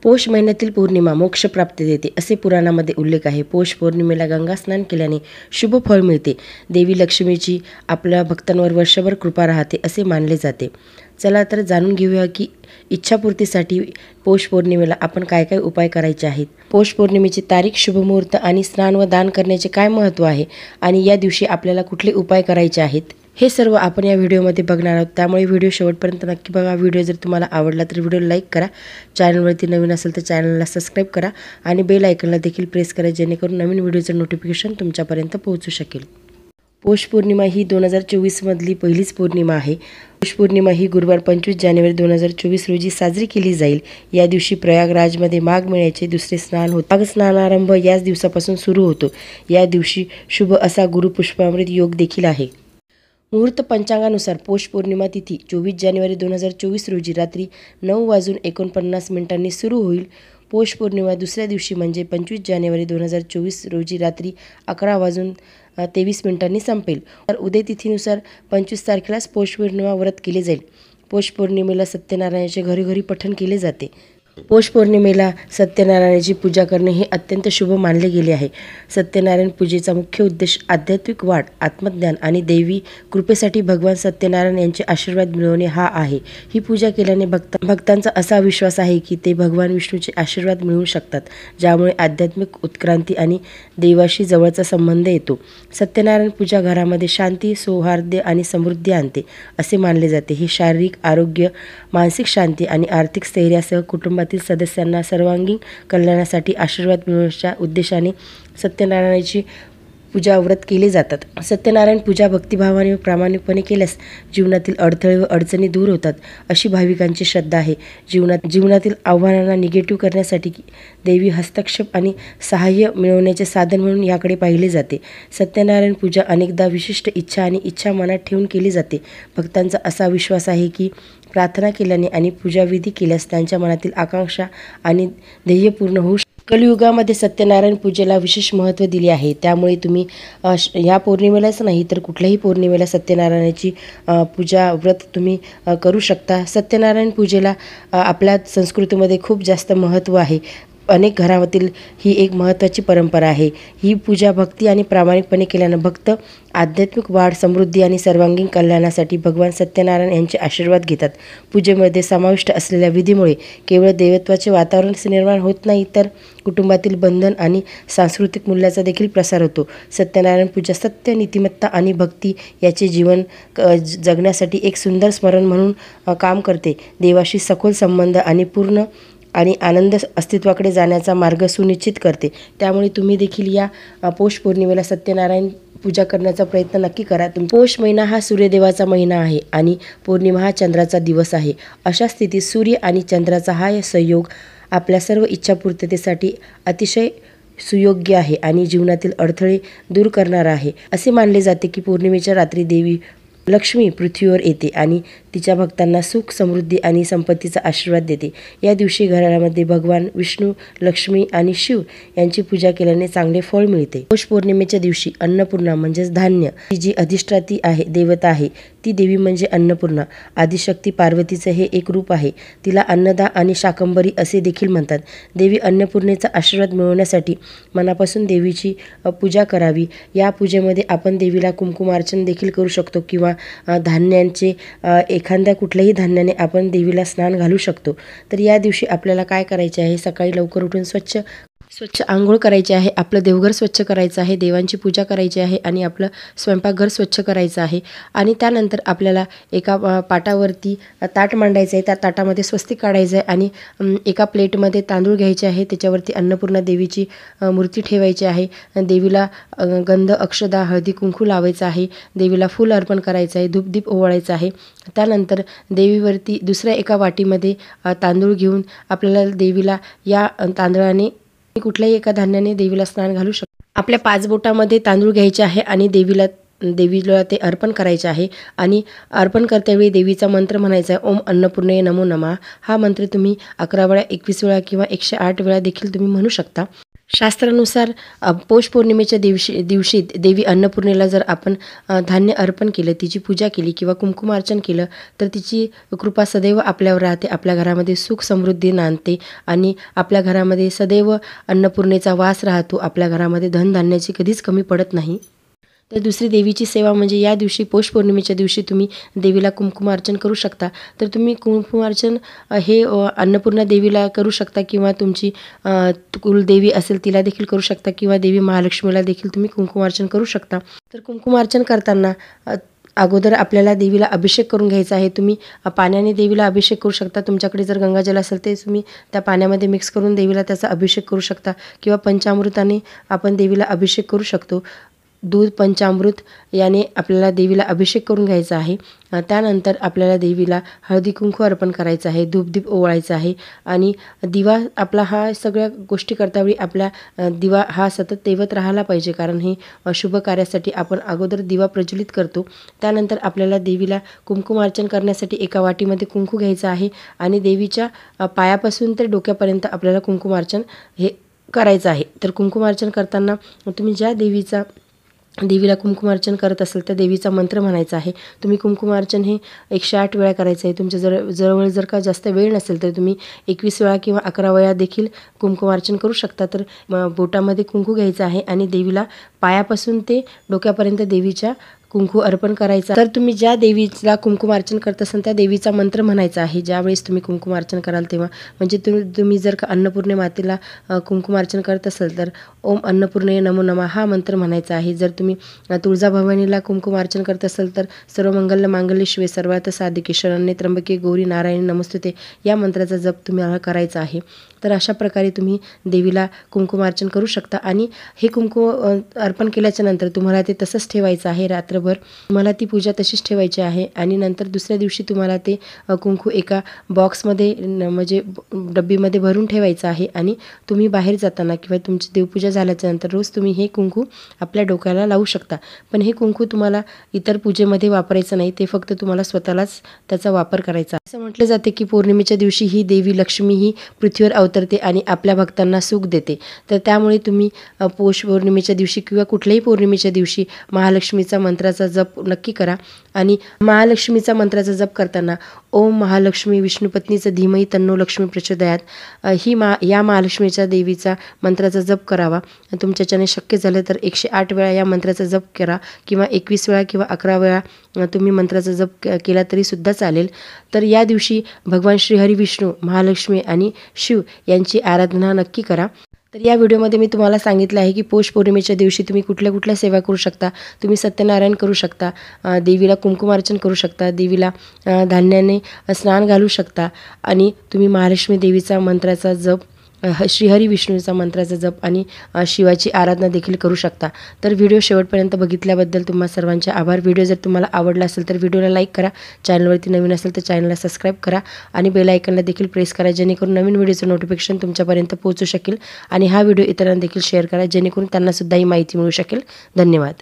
पौष महिन्यातील पौर्णिमा मोक्ष प्राप्ती देते असे पुराणामध्ये उल्लेख आहे। पौष पौर्णिमेला गंगा स्नान केल्याने शुभ फळ मिळते। देवी लक्ष्मीची आपल्या भक्तांवर वर्षभर कृपा राहते असे मानले जाते। चला तर जाणून घेऊया की इच्छापूर्तीसाठी पौष पौर्णिमेला आपण काय काय उपाय करायचे आहेत। पौष पौर्णिमेची तारीख, शुभ मुहूर्त आणि स्नान व दान करण्याचे काय महत्त्व आहे आणि या दिवशी आपल्याला कुठले उपाय करायचे आहेत हे सर्व आपण या व्हिडिओमध्ये बघणार आहोत। त्यामुळे व्हिडिओ शेवटपर्यंत नक्की बघा। व्हिडिओ जर तुम्हाला आवडला तर व्हिडिओ लाईक करा, चॅनलवरती नवीन असेल तर चॅनलला सबस्क्राईब करा आणि बेल आयकॉनला देखील प्रेस करा जेणेकरून नवीन व्हिडिओचं नोटिफिकेशन तुमच्यापर्यंत पोहोचू शकेल। पौष पौर्णिमा ही 2024 मधली पहिलीच पौर्णिमा आहे। पौष पौर्णिमा ही गुरुवार 25 जानेवारी 2024 रोजी साजरी केली जाईल। या दिवशी प्रयागराजमध्ये माघ महिन्याचे दुसरे स्नान होते। माघ स्नानारंभ याच दिवसापासून सुरू होतो। या दिवशी शुभ असा गुरुपुष्पामृत योग देखील आहे। मुहूर्त पंचांगानुसार पौष पौर्णिमा तिथी 24 जानेवारी 2024 रोजी रात्री 9:49 सुरू होईल। पौष पौर्णिमा दुसऱ्या दिवशी म्हणजे 25 जानेवारी 2024 रोजी रात्री 11:23 संपेल। तर उदय तिथीनुसार 25 तारखेलाच पौष पौर्णिमा व्रत केले जाईल। पौष पौर्णिमेला सत्यनारायणाचे घरी पठण केले जाते। पौष पौर्णिमेला सत्यनारायणाची पूजा करणे हे अत्यंत शुभ मानले गेले आहे। सत्यनारायण पूजेचा मुख्य उद्देश आध्यात्मिक वाढ, आत्मज्ञान आणि दैवी कृपेसाठी भगवान सत्यनारायण यांचे आशीर्वाद मिळवणे हा आहे। ही पूजा केल्याने भक्तांचा असा विश्वास आहे की ते भगवान विष्णूचे आशीर्वाद मिळवू शकतात, ज्यामुळे आध्यात्मिक उत्क्रांती आणि देवाशी जवळचा संबंध येतो। सत्यनारायण पूजा घरामध्ये शांती, सौहार्द आणि समृद्धी आणते असे मानले जाते। ही शारीरिक आरोग्य, मानसिक शांती आणि आर्थिक स्थैर्यासह कुटुंबातील सदस्यांना सर्वांगीण कल्याणासाठी आशीर्वाद मिळवण्याच्या उद्देशाने सत्यनारायणाची पूजा व्रत केले जातात। सत्यनारायण पूजा भक्तिभावाने व प्रामाणिकपणे केल्यास जीवनातील अडथळे व अडचणी दूर होतात अशी भाविकांची श्रद्धा आहे। जीवनातील आव्हानांना निगेटिव्ह करण्यासाठी दैवी हस्तक्षेप आणि सहाय्य मिळवण्याचे साधन म्हणून याकडे पाहिले जाते। सत्यनारायण पूजा अनेकदा विशिष्ट इच्छा आणि इच्छा मनात ठेवून केली जाते। भक्तांचा असा विश्वास आहे की प्रार्थना केल्याने आणि पूजाविधी केल्यास त्यांच्या मनातील आकांक्षा आणि ध्येय पूर्ण होऊ शकते। कलियुगामध्ये सत्यनारायण पूजेला विशेष महत्त्व दिले आहे। त्यामुळे तुम्ही ह्या पौर्णिमेलाच नाही तर कुठल्याही पौर्णिमेला सत्यनारायणाची पूजा व्रत तुम्ही करू शकता। सत्यनारायण पूजेला आपल्या संस्कृतीमध्ये खूप जास्त महत्त्व आहे। अनेक घरातील ही एक महत्त्वाची परंपरा आहे। ही पूजा भक्ती आणि प्रामाणिकपणे केल्यानं भक्त आध्यात्मिक वाढ, समृद्धी आणि सर्वांगीण कल्याणासाठी भगवान सत्यनारायण यांचे आशीर्वाद घेतात। पूजेमध्ये समाविष्ट असलेल्या विधीमुळे केवळ देवत्वाचे वातावरण निर्माण होत नाही तर कुटुंबातील बंधन आणि सांस्कृतिक मूल्याचा देखील प्रसार होतो। सत्यनारायण पूजा सत्य, नीतिमत्ता आणि भक्ती याचे जीवन जगण्यासाठी एक सुंदर स्मरण म्हणून काम करते। देवाशी सखोल संबंध आणि पूर्ण आणि आनंद अस्तित्वाकडे जाण्याचा मार्ग सुनिश्चित करते। त्यामुळे तुम्ही देखील या पौष पौर्णिमेला सत्यनारायण पूजा करण्याचा प्रयत्न नक्की करा। पौष महिना हा सूर्यदेवाचा महिना आहे आणि पौर्णिमा हा चंद्राचा दिवस आहे। अशा स्थितीत सूर्य आणि चंद्राचा हा संयोग आपल्या सर्व इच्छापूर्ततेसाठी अतिशय सुयोग्य आहे आणि जीवनातील अडथळे दूर करणारा आहे। असे मानले जाते की पौर्णिमेच्या रात्री देवी लक्ष्मी पृथ्वीवर येते आणि तिच्या भक्तांना सुख, समृद्धी आणि संपत्तीचा आशीर्वाद देते। या दिवशी घरामध्ये भगवान विष्णू, लक्ष्मी आणि शिव यांची पूजा केल्याने चांगले फळ मिळते। पौष पौर्णिमेच्या दिवशी अन्नपूर्णा म्हणजेच धान्य ही जी अधिष्ठाती आहे, देवता आहे, ती देवी म्हणजे अन्नपूर्णा। आदिशक्ती पार्वतीचे हे एक रूप आहे। तिला अन्नदा आणि शाकंभरी असे देखील म्हणतात। देवी अन्नपूर्णेचा आशीर्वाद मिळवण्यासाठी मनापासून देवीची पूजा करावी। या पूजेमध्ये आपण देवीला कुंकुमार्चन देखील करू शकतो किंवा धान्यांचे एखाद्या कुठल्याही धान्याने आपण देवीला स्नान घालू शकतो। तर या दिवशी आपल्याला काय करायचे आहे, सकाळी लवकर उठून स्वच्छ अंघोळ करायची आहे, आपलं देवघर स्वच्छ करायचं आहे, देवांची पूजा करायची आहे आणि आपलं स्वयंपाकघर स्वच्छ करायचं आहे। आणि त्यानंतर आपल्याला एका पाटावरती ताट मांडायचं आहे। त्या ताटामध्ये स्वस्तिक काढायचं आहे आणि एका प्लेटमध्ये तांदूळ घ्यायचे आहे, त्याच्यावरती अन्नपूर्णा देवीची मूर्ती ठेवायची आहे। देवीला गंध, अक्षदा, हळदी, कुंकू लावायचं आहे। देवीला फूल अर्पण करायचं आहे, धूपदीप ओवाळायचं आहे। त्यानंतर देवीवरती दुसऱ्या एका वाटीमध्ये तांदूळ घेऊन आपल्याला देवीला या तांदळाने कुठल्याही एका धान्याने देवीला स्नान घालू शकतो। आपल्या 5 बोटामध्ये तांदूळ घ्यायचे आहे आणि देवीला ते अर्पण करायचे आहे आणि अर्पण करतेवेळी देवीचा मंत्र म्हणायचा आहे, ओम अन्नपूर्णे नमो नमः। हा मंत्र तुम्ही 11 वेळा, 21 वेळा किंवा 108 वेळा देखील तुम्ही म्हणू शकता। शास्त्रानुसार पौष पौर्णिमेच्या दिवशी देवी अन्नपूर्णेला जर आपण धान्य अर्पण केलं, तिची पूजा केली किंवा कुंकुमार्चन केलं तर तिची कृपा सदैव आपल्यावर राहते, आपल्या घरामध्ये सुख समृद्धी नांदते आणि आपल्या घरामध्ये सदैव अन्नपूर्णेचा वास राहतो. आपल्या घरामध्ये धनधान्याची कधीच कमी पडत नाही. तर दुसरी देवीची सेवा म्हणजे या दिवशी पौष पौर्णिमेच्या दिवशी तुम्ही देवीला कुंकुमार्चन करू शकता. तर तुम्ही कुंकुमार्चन हे अन्नपूर्णा देवीला करू शकता किंवा तुमची कुलदेवी असेल तिला देखील करू शकता किंवा देवी महालक्ष्मीला देखील तुम्ही कुंकुमार्चन करू शकता. तर कुंकुमार्चन करताना अगोदर आपल्याला देवीला अभिषेक करून घ्यायचा आहे. तुम्ही पाण्याने देवीला अभिषेक करू शकता. तुमच्याकडे जर गंगाजल असेल ते तुम्ही त्या पाण्यामध्ये मिक्स करून देवीला त्याचा अभिषेक करू शकता किंवा पंचामृताने आपण देवीला अभिषेक करू शकतो. दूध पंचामृत याने आपल्याला देवीला अभिषेक करून घ्यायचा आहे. त्यानंतर आपल्याला देवीला हळदी कुंकू अर्पण करायचं आहे, धूपदीप ओवाळायचं आहे आणि दिवा आपला हा सगळ्या गोष्टी करतावेळी आपला दिवा हा सतत तेवत राहायला पाहिजे, कारण हे शुभ कार्यासाठी आपण अगोदर दिवा प्रज्वलित करतो. त्यानंतर आपल्याला देवीला कुंकुमार्चन करण्यासाठी एका वाटीमध्ये कुंकू घ्यायचं आहे आणि देवीच्या पायापासून ते डोक्यापर्यंत आपल्याला कुंकुमार्चन हे करायचं आहे. तर कुंकुमार्चन करताना तुम्ही ज्या देवीला कुंकुमार्चन करत असेल त्या देवीचा मंत्र म्हणायचा आहे. तुम्ही कुंकुमार्चन हे 108 वेळा करायचं आहे. तुमच्या जवळ जर का जास्त वेळ नसेल तर तुम्ही 21 वेळा किंवा 11 वेळा देखील कुंकुमार्चन करू शकता. तर बोटामध्ये कुंकू घ्यायचं आहे आणि देवीला पायापासून ते डोक्यापर्यंत देवीच्या कुंकू अर्पण करायचा. तर तुम्ही ज्या देवीला कुंकुमार्चन करत असाल त्या देवीचा मंत्र म्हणायचा आहे ज्यावेळेस तुम्ही कुंकुमार्चन कराल तेव्हा. म्हणजे तुम्ही जर का अन्नपूर्णे मातेला कुंकुमार्चन करत असाल तर ओम अन्नपूर्णे नमो नमः हा मंत्र म्हणायचा आहे. जर तुम्ही तुळजाभवानीला कुंकुमार्चन करत असाल तर सर्वमंगल मांगल्ये शिवे सर्वार्थ साधिके शरण्ये त्र्यंबके गौरी नारायणी नमस्तुते या मंत्राचा जप तुम्हाला करायचा आहे. तर अशा प्रकारे तुम्ही देवीला कुंकुमार्चन करू शकता आणि हे कुंकू अर्पण केल्याच्या नंतर तुम्हाला ते तसंच ठेवायचं आहे. रात्रभर तुम्हाला ती पूजा तशीच ठेवायची आहे आणि नंतर दुसऱ्या दिवशी तुम्हाला ते कुंकू एका बॉक्समध्ये म्हणजे डब्बीमध्ये भरून ठेवायचं आहे आणि तुम्ही बाहेर जाताना किंवा तुमची देवपूजा झाल्याच्या नंतर रोज तुम्ही हे कुंकू आपल्या डोक्याला लावू शकता. पण हे कुंकू तुम्हाला इतर पूजेमध्ये वापरायचं नाही, ते फक्त तुम्हाला स्वतःलाच त्याचा वापर करायचा. असं म्हटलं जाते की पौर्णिमेच्या दिवशी ही देवी लक्ष्मी ही पृथ्वीवर अवतरते आणि आपल्या भक्तांना सुख देते. तर त्यामुळे तुम्ही पौष पौर्णिमेच्या दिवशी किंवा कुठल्याही पौर्णिमेच्या दिवशी महालक्ष्मीचा मंत्राचा जप नक्की करा. आणि महालक्ष्मीचा मंत्राचा जप करताना ओम महालक्ष्मी विष्णुपत्नीचं धीमही तन्नो लक्ष्मी प्रचोदयात या महालक्ष्मीच्या देवीचा मंत्राचा जप करावा. तुमच्याच्याने शक्य झालं तर 108 वेळा या मंत्राचा जप करा किंवा 21 वेळा किंवा 11 वेळा तुम्ही मंत्राचा जप केला तरी सुद्धा चालेल. तर या दिवशी भगवान श्रीहरी विष्णू महालक्ष्मी आणि शिव यांची आराधना नक्की करा. तर या व्हिडिओमध्ये मी तुम्हाला सांगितलं आहे की पौष पौर्णिमेच्या दिवशी तुम्ही कुठल्या कुठल्या सेवा करू शकता. तुम्ही सत्यनारायण करू शकता, देवीला कुंकुमार्चन करू शकता, देवीला धान्याने स्नान घालू शकता आणि तुम्ही महालक्ष्मी देवीचा मंत्राचा जप, श्रीहरी विष्णूचा मंत्राचा जप आणि शिवाची आराधना देखील करू शकता. तर व्हिडिओ शेवटपर्यंत बघितल्याबद्दल तुम्हा सर्वांचे आभार. व्हिडिओ जर तुम्हाला आवडला असेल तर व्हिडिओला लाईक करा, चॅनलवरती नवीन असेल तर चॅनलला सबस्क्राईब करा आणि बेल आयकॉनला देखील प्रेस करा जेणेकरून नवीन व्हिडिओचं नोटिफिकेशन तुमच्यापर्यंत पोहोचू शकेल. आणि हा व्हिडिओ इतरांना देखील शेअर करा जेणेकरून त्यांनासुद्धा ही माहिती मिळू शकेल. धन्यवाद.